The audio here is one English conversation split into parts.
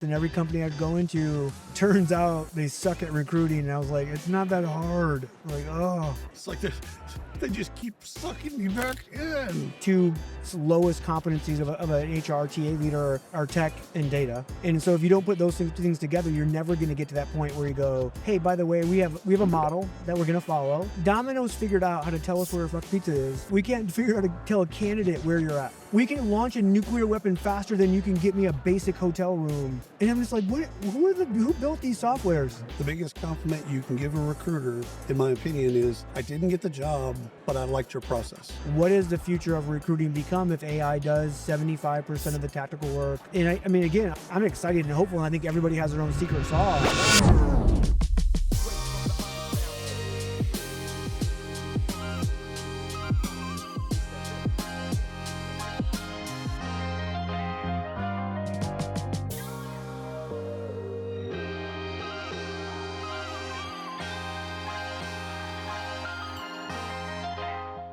And every company I'd go into, turns out they suck at recruiting. And I was like, it's not that hard. Like, oh. It's like they just keep sucking me back in. Two lowest competencies of an HR TA leader are tech and data. And so if you don't put those two things together, you're never going to get to that point where you go, hey, by the way, we have a model that we're going to follow. Domino's figured out how to tell us where fuck pizza is. We can't figure out how to tell a candidate where you're at. We can launch a nuclear weapon faster than you can get me a basic hotel room. And I'm just like, who built these softwares? The biggest compliment you can give a recruiter, in my opinion, is I didn't get the job, but I liked your process. What is the future of recruiting become if AI does 75% of the tactical work? And I mean, again, I'm excited and hopeful, and I think everybody has their own secret sauce.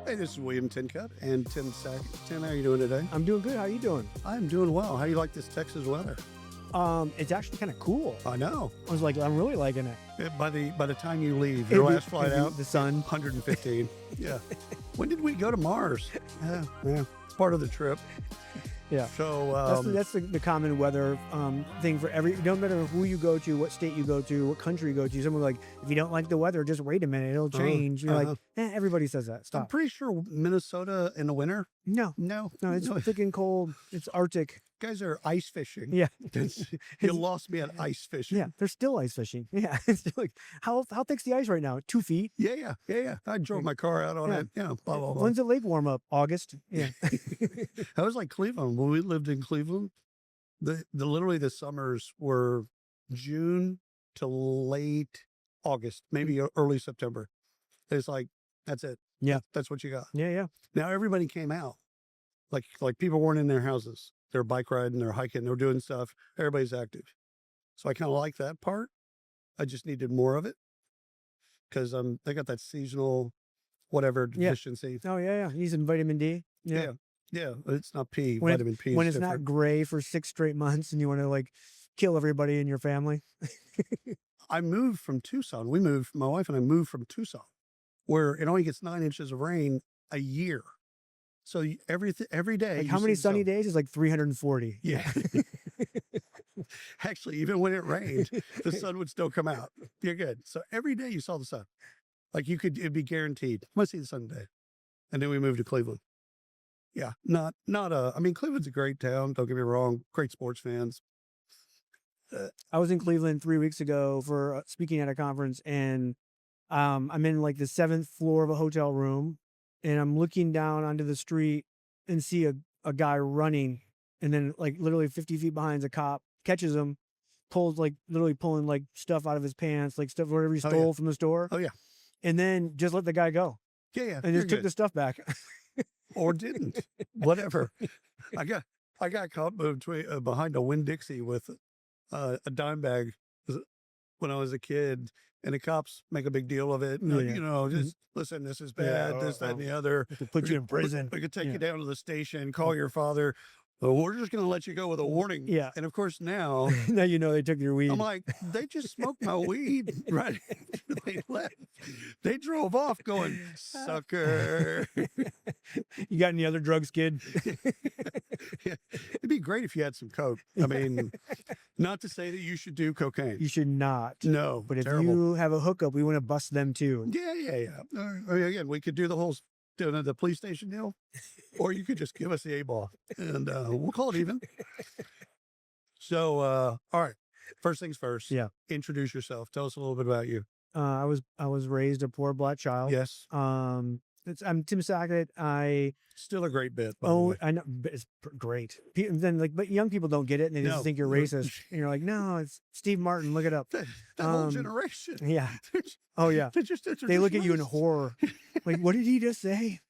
Hey, this is William Tincutt and Tim Sackett. Tim, how are you doing today? I'm doing good. How are you doing? I'm doing well. How do you like this Texas weather? It's actually kind of cool. I know. I was like, I'm really liking it. By the time you leave, your last flight out, the sun, 115. Yeah. When did we go to Mars? Yeah. Part of the trip. Yeah. So that's the common weather thing for every. No matter who you go to, what state you go to, what country you go to. Someone's like, if you don't like the weather, just wait a minute, it'll change. You're like, everybody says that. Stop. I'm pretty sure Minnesota in the winter. No, it's freaking cold. It's Arctic. Guys are ice fishing. Yeah. You lost me at ice fishing. Yeah, they're still ice fishing. Yeah. It's like, how thick's the ice right now? 2 feet? Yeah. I drove my car out on it. Yeah, blah, blah, blah. When's the lake warm up? August? Yeah. I was like Cleveland. When we lived in Cleveland, literally the summers were June to late August, maybe early September. It's like, that's it. Yeah. That's what you got. Yeah. Now everybody came out. Like people weren't in their houses. They're bike riding, they're hiking, they're doing stuff. Everybody's active. So I kind of like that part. I just needed more of it because they got that seasonal whatever deficiency. Oh, yeah. He's in vitamin D. Yeah. It's not P. When vitamin P. When it's different. not gray for 6 straight months and you want to like kill everybody in your family. I moved from Tucson. My wife and I moved from Tucson, where it only gets 9 inches of rain a year. So every day. Like how many sunny days? Is like 340. Yeah. Actually, even when it rained, the sun would still come out. You're good. So every day you saw the sun. Like it'd be guaranteed. I'm going to see the sun today. And then we moved to Cleveland. Yeah. I mean, Cleveland's a great town. Don't get me wrong. Great sports fans. I was in Cleveland 3 weeks ago for speaking at a conference, and I'm in like the 7th floor of a hotel room. And I'm looking down onto the street and see a guy running, and then like literally 50 feet behind a cop catches him, literally pulling like stuff out of his pants, like stuff, whatever he stole from the store. Oh yeah. And then just let the guy go. Yeah. And just took the stuff back. Or didn't. Whatever. I got caught behind a Winn-Dixie with a dime bag when I was a kid. And the cops make a big deal of it. Just listen, this is bad, this, that, and the other. To put you in prison. We could take you down to the station, call your father. We're just going to let you go with a warning. Yeah. And of course now. Now you know they took your weed. I'm like, they just smoked my weed right after they left. They drove off going, sucker. You got any other drugs, kid? Yeah. It'd be great if you had some coke. I mean, not to say that you should do cocaine. You should not. No. But terrible. If you have a hookup, we want to bust them too. Yeah. Again, we could do the whole the police station deal, or you could just give us the A-ball and we'll call it even. So, all right. First things first. Yeah. Introduce yourself. Tell us a little bit about you. I was raised a poor black child. Yes. I'm Tim Sackett. I still a great bit. By the way. I know it's great. Then but young people don't get it, and they just think you're racist. And you're like, no, it's Steve Martin. Look it up. That whole generation. Yeah. Oh yeah. They look at you in horror. Like, what did he just say?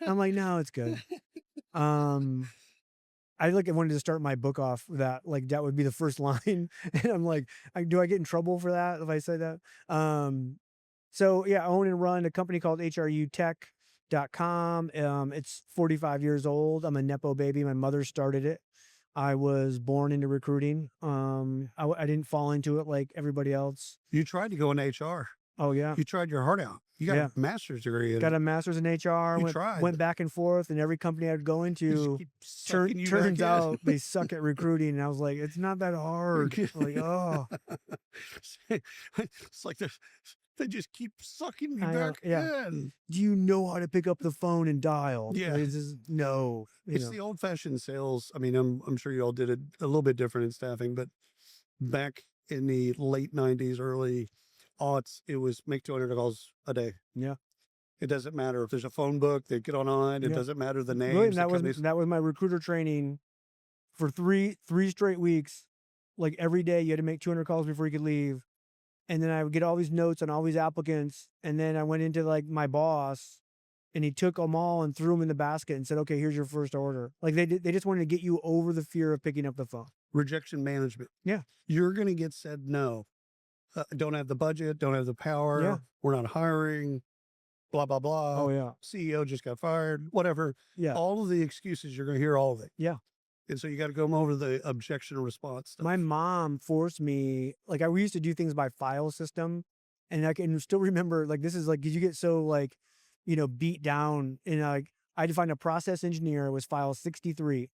I'm like, no, it's good. I wanted to start my book off with that. Like that would be the first line, and I'm like, do I get in trouble for that if I say that? So yeah, I own and run a company called HRUtech.com. It's 45 years old. I'm a Nepo baby. My mother started it. I was born into recruiting. I didn't fall into it like everybody else. You tried to go in HR. Oh yeah. You tried your heart out. You got Yeah. a master's degree. Got a master's in HR. You Went tried. back and forth, and every company I'd go They just into, keep sucking you back turns in. out they suck at recruiting. And I was like, it's not that hard. Like, oh, It's like they just keep sucking me I know. back Yeah. in. Do you know how to pick up the phone and dial? Yeah. It's just, no. It's the old fashioned sales. I mean, I'm sure you all did it a little bit different in staffing, but back in the late 90s, early aughts, it was make 200 calls a day. Yeah. It doesn't matter if there's a phone book, they get online. It Yeah. doesn't matter the Really, names. and The that was my recruiter training for three straight weeks. Like every day, you had to make 200 calls before you could leave. And then I would get all these notes on all these applicants. And then I went into like my boss, and he took them all and threw them in the basket and said, "Okay, here's your first order." Like they just wanted to get you over the fear of picking up the phone. rejection management. Yeah. You're going to get said no. Don't have the budget, don't have the power. Yeah. We're not hiring, blah, blah, blah. Oh yeah. CEO just got fired, whatever. Yeah. All of the excuses, you're going to hear all of it. Yeah. And so you got to go over the objection response stuff. My mom forced me, like we used to do things by file system, and I can still remember, like this is like, 'cause you get so like, beat down, and like I had to find a process engineer. It was file 63,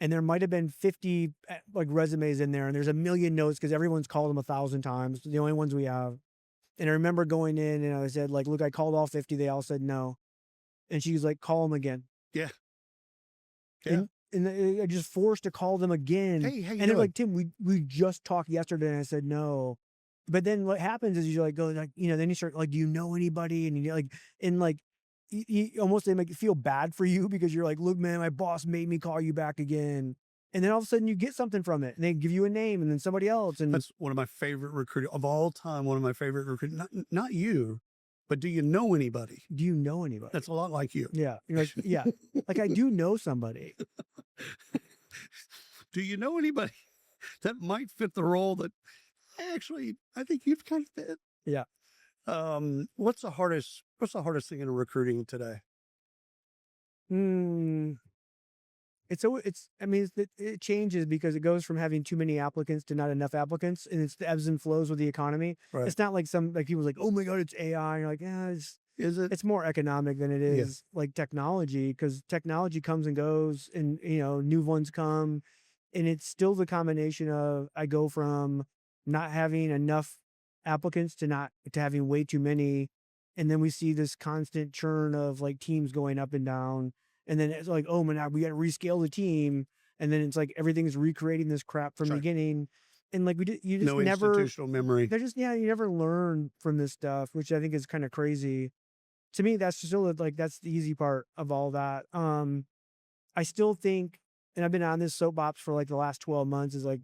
and there might have been 50 like resumes in there, and there's a million notes because everyone's called them 1,000 times. The only ones we have. And I remember going in and I said, like, look, I called all 50. They all said no. And she was like, call them again. Yeah. Yeah. And I just forced to call them again. Hey, how you and they're doing? like, Tim, we just talked yesterday. And I said, no. But then what happens is you like go like, then you start like, do you know anybody? And you like, and like, you almost, they make you feel bad for you because you're like, look, man, my boss made me call you back again. And then all of a sudden you get something from it, and they give you a name, and then somebody else. And that's one of my favorite recruiters of all time. One of my favorite recruiters, not you, but do you know anybody? Do you know anybody? That's a lot like you. Yeah. You're like, yeah, like I do know somebody. Do you know anybody that might fit the role that actually I think you'd kind of fit? Yeah. What's the hardest thing in recruiting today? It changes because it goes from having too many applicants to not enough applicants, and it's the ebbs and flows with the economy. Right. It's not like people like, oh my God, it's AI. And you're like, yeah, Is it? it's more economic than it is like technology, because technology comes and goes, and new ones come, and it's still the combination of, I go from not having enough applicants to having way too many, and then we see this constant churn of like teams going up and down, and then it's like, oh my God, we got to rescale the team, and then it's like everything's recreating this crap from the Right. beginning, and like you just No never, institutional memory. they're just, you never learn from this stuff, which I think is kind of crazy. To me, that's still like, that's the easy part of all that. I still think, and I've been on this soapbox for like the last 12 months, is like,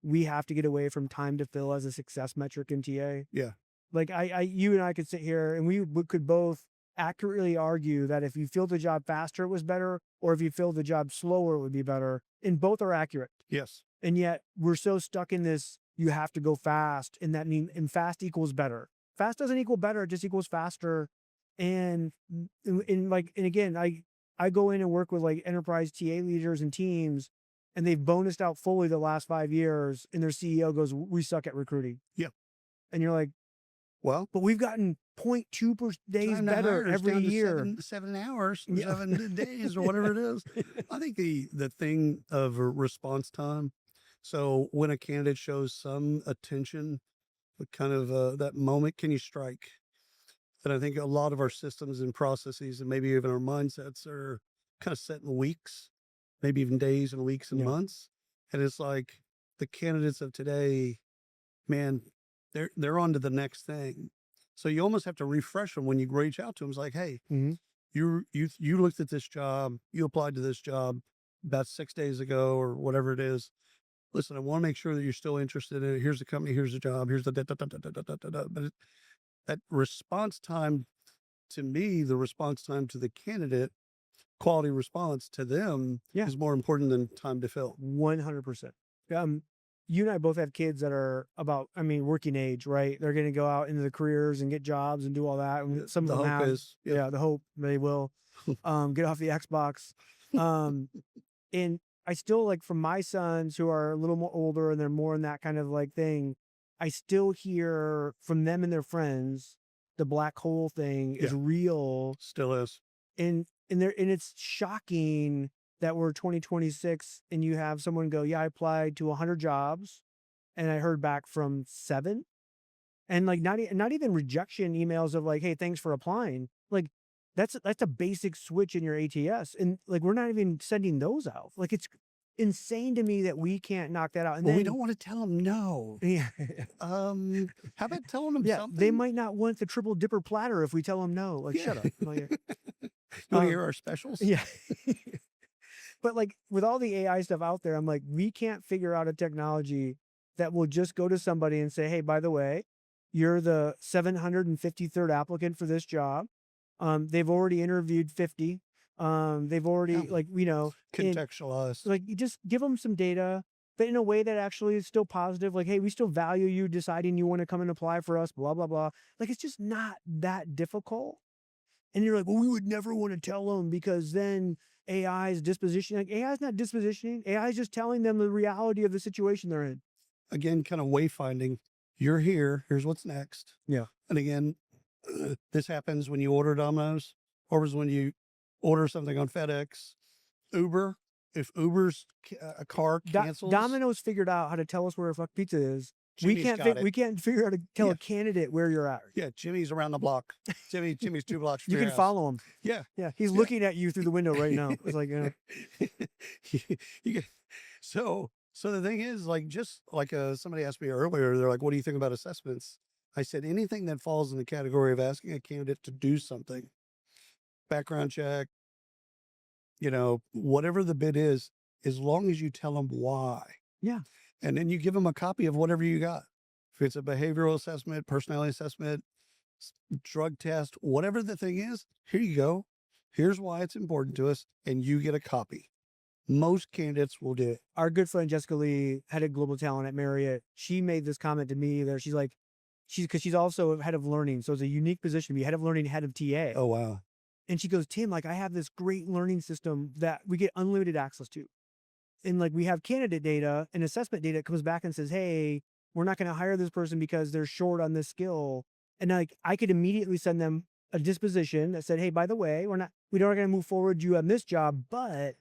we have to get away from time to fill as a success metric in TA. Yeah. Like you and I could sit here and we could both accurately argue that if you filled the job faster, it was better, or if you filled the job slower, it would be better. And both are accurate. Yes. And yet we're so stuck in this, you have to go fast, and fast equals better. Fast doesn't equal better, it just equals faster. And again, I go in and work with like enterprise TA leaders and teams, and they've bonused out fully the last 5 years, and their CEO goes, we suck at recruiting. Yeah. And you're like, well, but we've gotten 0.2 days time to better hire is every down to year. 7 hours, Yeah. 7 days, or whatever it is. I think the thing of a response time. So when a candidate shows some attention, kind of that moment, can you strike? And I think a lot of our systems and processes, and maybe even our mindsets, are kind of set in weeks, maybe even days and weeks and Yeah. months. And it's like the candidates of today, man, they're on to the next thing. So you almost have to refresh them when you reach out to them. It's like, hey, Mhm. you looked at this job, you applied to this job about 6 days ago or whatever it is. Listen, I want to make sure that you're still interested in it. Here's the company, here's the job, here's the da, da, da, da, da, da, da, da. But that response time, to me, the response time to the candidate, quality response to them, Yeah. is more important than time to fill. 100%. You and I both have kids that are working age, right? They're going to go out into the careers and get jobs and do all that. And some The of them hope have, is, yeah. the hope they will get off the Xbox. And I still like from my sons who are a little more older and they're more in that kind of like thing, I still hear from them and their friends the black hole thing is Yeah. real. Still is. And it's shocking that we're 2026 and you have someone go, yeah, I applied to 100 jobs and I heard back from 7. And like not even rejection emails of like, hey, thanks for applying. Like that's a basic switch in your ATS. And like we're not even sending those out. Like it's insane to me that we can't knock that out. And Well, we then don't want to tell them no. yeah, How about telling them yeah, they something? might not want the triple dipper platter if we tell them no. Like, Yeah. shut up. Like, You want to um, hear our specials? yeah. But like with all the AI stuff out there, I'm like, we can't figure out a technology that will just go to somebody and say, hey, by the way, you're the 753rd applicant for this job. They've already interviewed 50. They've Yeah. already like, and Contextualized. like you just give them some data, but in a way that actually is still positive. Like, hey, we still value you deciding you want to come and apply for us, blah, blah, blah. Like, it's just not that difficult. And you're like, well, we would never want to tell them because then AI is dispositioning. Like AI is not dispositioning. AI is just telling them the reality of the situation they're in. Again, kind of wayfinding. You're here. Here's what's next. Yeah. And again, this happens when you order Domino's, or was when you order something on FedEx, Uber. If Uber's a car cancels, Domino's figured out how to tell us where a fuck pizza is. Jimmy's got it. We can't figure out how to tell Yeah. a candidate where you're at. Yeah, Jimmy's around the block. Jimmy's 2 blocks from You your can house. follow him. Yeah. Yeah. He's looking at you through the window right now. It's like, You get- so the thing is, like, just like somebody asked me earlier, they're like, what do you think about assessments? I said anything that falls in the category of asking a candidate to do something, background check, whatever the bid is, as long as you tell them why. yeah. And then you give them a copy of whatever you got. If it's a behavioral assessment, personality assessment, drug test, whatever the thing is, here you go. Here's why it's important to us. And you get a copy. Most candidates will do it. Our good friend Jessica Lee, head of global talent at Marriott, she made this comment to me there. She's like, because she's also head of learning. So it's a unique position to be head of learning, head of TA. Oh, wow. And she goes, Tim, like I have this great learning system that we get unlimited access to. And like we have candidate data and assessment data comes back and says, hey, we're not going to hire this person because they're short on this skill. And like I could immediately send them a disposition that said, hey, by the way, we don't going to move forward you on this job, but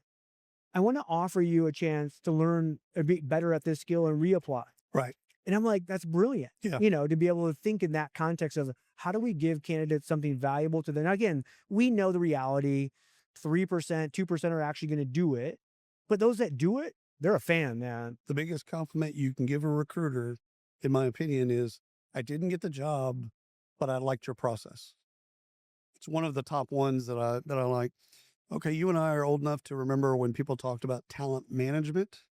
I want to offer you a chance to learn or be better at this skill and reapply. Right. And I'm like, that's brilliant. Yeah. To be able to think in that context of how do we give candidates something valuable to them? Now, again, we know the reality, 3%, 2% are actually going to do it. But those that do it, they're a fan, man. The biggest compliment you can give a recruiter, in my opinion, is I didn't get the job, but I liked your process. It's one of the top ones that I like. Okay, you and I are old enough to remember when people talked about talent management.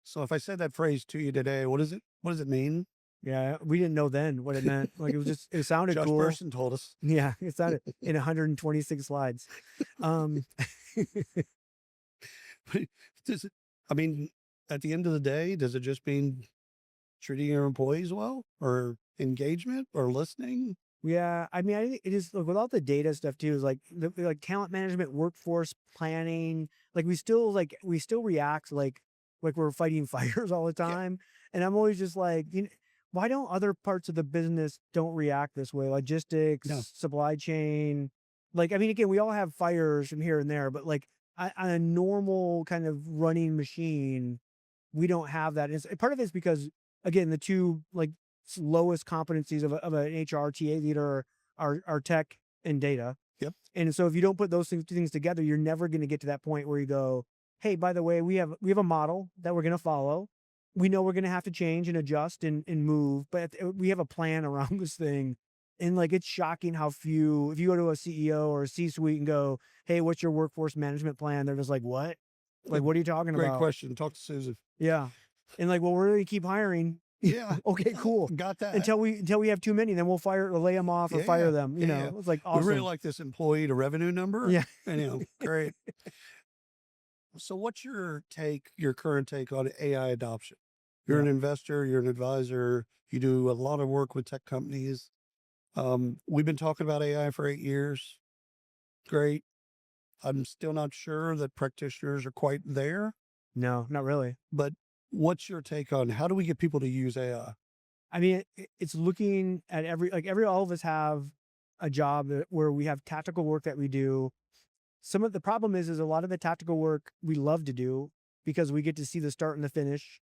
So if I said that phrase to you today, what does it mean? Yeah, we didn't know then what it meant. Like it sounded Josh cool. Person told us. Yeah, it sounded in 126 slides. I mean, at the end of the day, does it just mean treating your employees well, or engagement, or listening? Yeah, I mean, I think it is with all the data stuff too. Is like like talent management, workforce planning. Like we still react like we're fighting fires all the time. And I'm always just like, why don't other parts of the business don't react this way? Logistics, supply chain. Like, I mean, again, we all have fires from here and there, but like on a normal kind of running machine, we don't have that. And part of it is because again, the two like lowest competencies of an HR TA leader are tech and data. Yep. And so if you don't put those two things together, you're never going to get to that point where you go, hey, by the way, we have a model that we're going to follow. We know we're going to have to change and adjust and move, but we have a plan around this thing. And like, it's shocking how few, if you go to a CEO or a C-suite and go, hey, what's your workforce management plan? They're just like, what? Like, what are you talking about? Great question. Talk to Susan. Yeah. And like, well, we're going to keep hiring. Yeah. Okay, cool. Got that. Until we have too many, then we'll lay them off or fire them. It's like awesome. We really like this employee to revenue number. Yeah. And, great. So what's your current take on AI adoption? You're an investor, you're an advisor, you do a lot of work with tech companies. We've been talking about AI for 8 years. Great. I'm still not sure that practitioners are quite there. No, not really. But what's your take on how do we get people to use AI? I mean, it's looking at all of us have a job where we have tactical work that we do. Some of the problem is a lot of the tactical work we love to do because we get to see the start and the finish,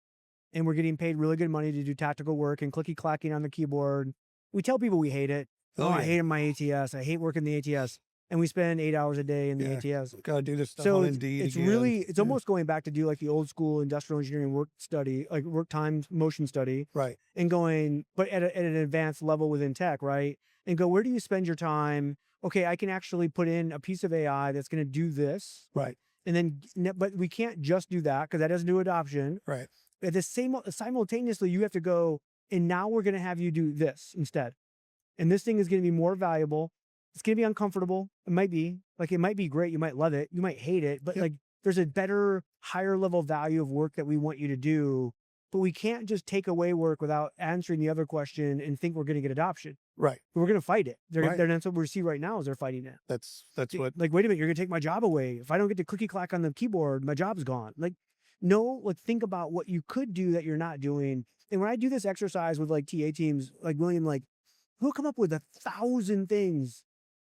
and we're getting paid really good money to do tactical work and clicky clacking on the keyboard. We tell people we hate it. Oh, I hate my ATS. I hate working the ATS. And we spend 8 hours a day in the ATS. Gotta do this stuff So on it's, Indeed it's again. really, it's almost going back to do like the old school industrial engineering work study, like work time motion study, right. and going, but at an advanced level within tech, right? And go, where do you spend your time? Okay, I can actually put in a piece of AI that's going to do this. Right. And then, but we can't just do that because that doesn't do adoption. Right. At the same, simultaneously, you have to go, and now we're going to have you do this instead. And this thing is going to be more valuable. It's going to be uncomfortable. It might be great. You might love it. You might hate it, but like there's a better, higher level value of work that we want you to do. But we can't just take away work without answering the other question and think we're going to get adoption. Right. We're going to fight it. That's what we see right now is they're fighting it. That's what, like, wait a minute, you're going to take my job away. If I don't get to clicky clack on the keyboard, my job's gone. Like, no, like think about what you could do that you're not doing. And when I do this exercise with like TA teams, like William, like we'll come up with 1,000 things,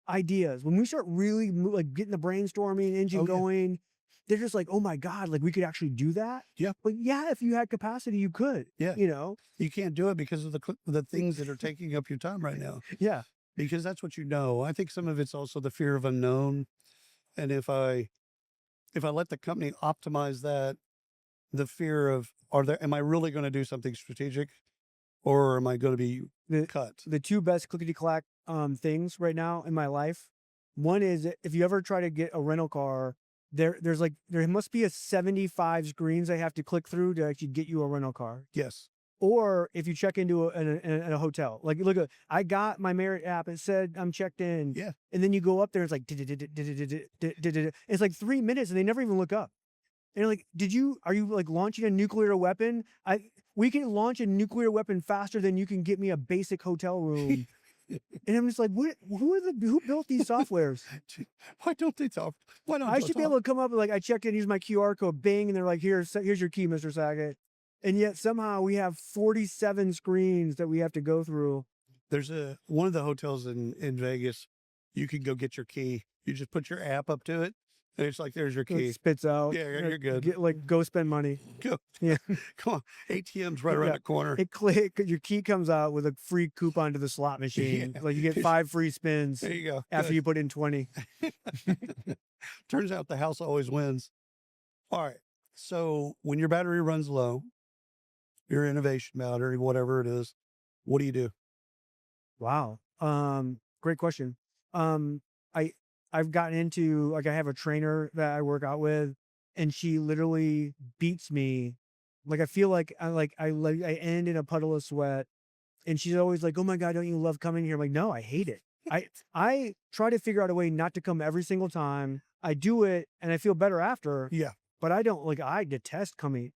ideas. When we start really like getting the brainstorming engine going, they're just like, oh my God, like we could actually do that. Yeah. But yeah, if you had capacity, you could. Yeah. You know, you can't do it because of the things that are taking up your time right now. Yeah. Because that's what you know. I think some of it's also the fear of unknown. And if I let the company optimize that, the fear of am I really going to do something strategic, or am I going to be cut? The two best clickety clack things right now in my life. One is if you ever try to get a rental car, there must be a 75 screens I have to click through to actually get you a rental car. Yes. Or if you check into a hotel, like look, I got my Marriott app. It said I'm checked in. Yeah. And then you go up there, it's like, it's like 3 minutes and they never even look up. And you're like, are you like launching a nuclear weapon? We can launch a nuclear weapon faster than you can get me a basic hotel room. And I'm just like, who built these softwares? Why don't they talk? Why don't I should be able to come up with like, I checked in, use my QR code, bing, and they're like, here's your key, Mr. Sackett. And yet somehow we have 47 screens that we have to go through. There's one of the hotels in Vegas, you can go get your key. You just put your app up to it, and it's like, there's your key. It spits out. Yeah, you're good. Go spend money. Go. Yeah. Come on. ATM's right around the corner. Your key comes out with a free coupon to the slot machine. Yeah. Like you get 5 free spins. There you go. After you put in 20. Turns out the house always wins. All right. So when your battery runs low, your innovation battery, whatever it is, what do you do? Wow. Great question. I've gotten into, like, I have a trainer that I work out with, and she literally beats me. Like, I feel like I end in a puddle of sweat, and she's always like, oh my God, don't you love coming here? I'm like, no, I hate it. I try to figure out a way not to come every single time. I do it and I feel better after. Yeah. But I detest coming.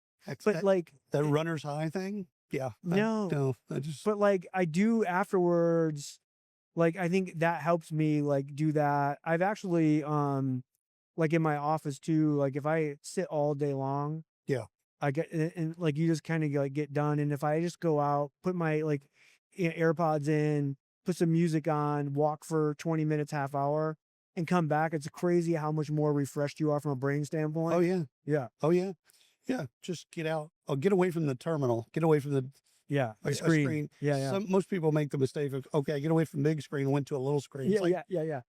But that runner's high thing. Yeah. But like I do afterwards. Like, I think that helps me like do that. I've actually, like in my office too, like if I sit all day long, I get, and like you just kind of like get done. And if I just go out, put my like AirPods in, put some music on, walk for 20 minutes, half hour, and come back, it's crazy how much more refreshed you are from a brain standpoint. Oh yeah. Yeah. Oh yeah. Yeah. Just get out. Get away from the terminal. Get away from the screen. Yeah. Most people make the mistake of, okay, get away from the big screen and went to a little screen. Yeah.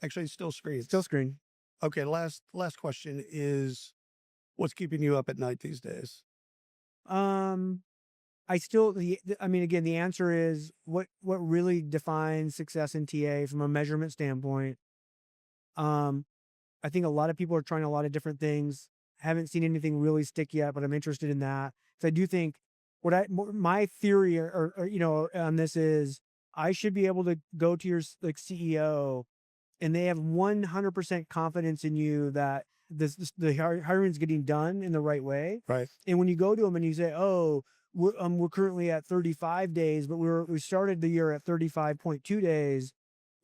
Actually, it's still screen. Still screen. Okay. Last question is, what's keeping you up at night these days? Again, the answer is what really defines success in TA from a measurement standpoint. I think a lot of people are trying a lot of different things. Haven't seen anything really stick yet, but I'm interested in that. So I do think my theory on this is I should be able to go to your like CEO and they have 100% confidence in you that the hiring is getting done in the right way. Right. And when you go to them and you say, oh, we're currently at 35 days, but we started the year at 35.2 days.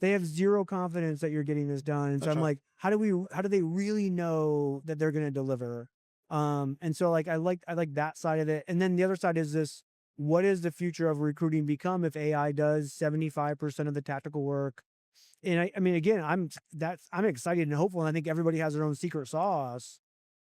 They have zero confidence that you're getting this done. And so I'm like, how do they really know that they're going to deliver? And so like I like that side of it. And then the other side is this: what is the future of recruiting become if AI does 75% of the tactical work? And I mean, again, I'm excited and hopeful, and I think everybody has their own secret sauce.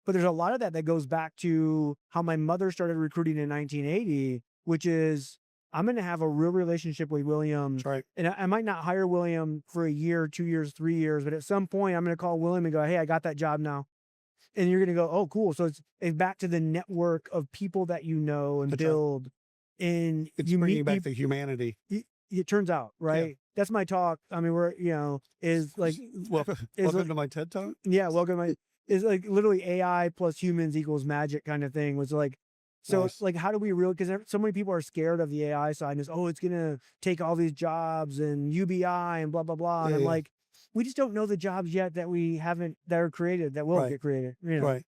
But there's a lot of that that goes back to how my mother started recruiting in 1980, which is I'm going to have a real relationship with William. That's right. And I might not hire William for a year, 2 years, 3 years, but at some point I'm going to call William and go, hey, I got that job now. And you're going to go, oh, cool. So it's back to the network of people that you know and That's right. build. And It's you bringing meet back the humanity. it turns out, right? Yeah. That's my talk. I mean, is like, Welcome to my TED Talk. yeah, is like literally AI plus humans equals magic kind of thing. Was like, so Nice. like, how do we really, because so many people are scared of the AI side and it's, oh, it's going to take all these jobs and UBI and blah, blah, blah. And Yeah, I'm yeah. like, we just don't know the jobs yet that we haven't, that are created, that will Right. get created. You know, Right.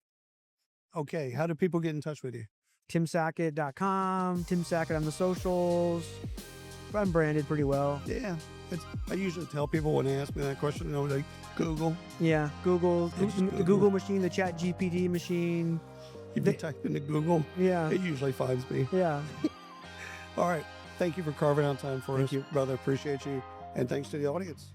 Okay. How do people get in touch with you? TimSackett.com, Tim Sackett on the socials. I'm branded pretty well. Yeah. I usually tell people when they ask me that question, like Google. Yeah, Google, It's the Google. Google machine, the Chat GPT machine. If you type into Google, Yeah, it usually finds me. yeah. All right. Thank you for carving out time for Thank us, you. brother. Appreciate you. And thanks to the audience.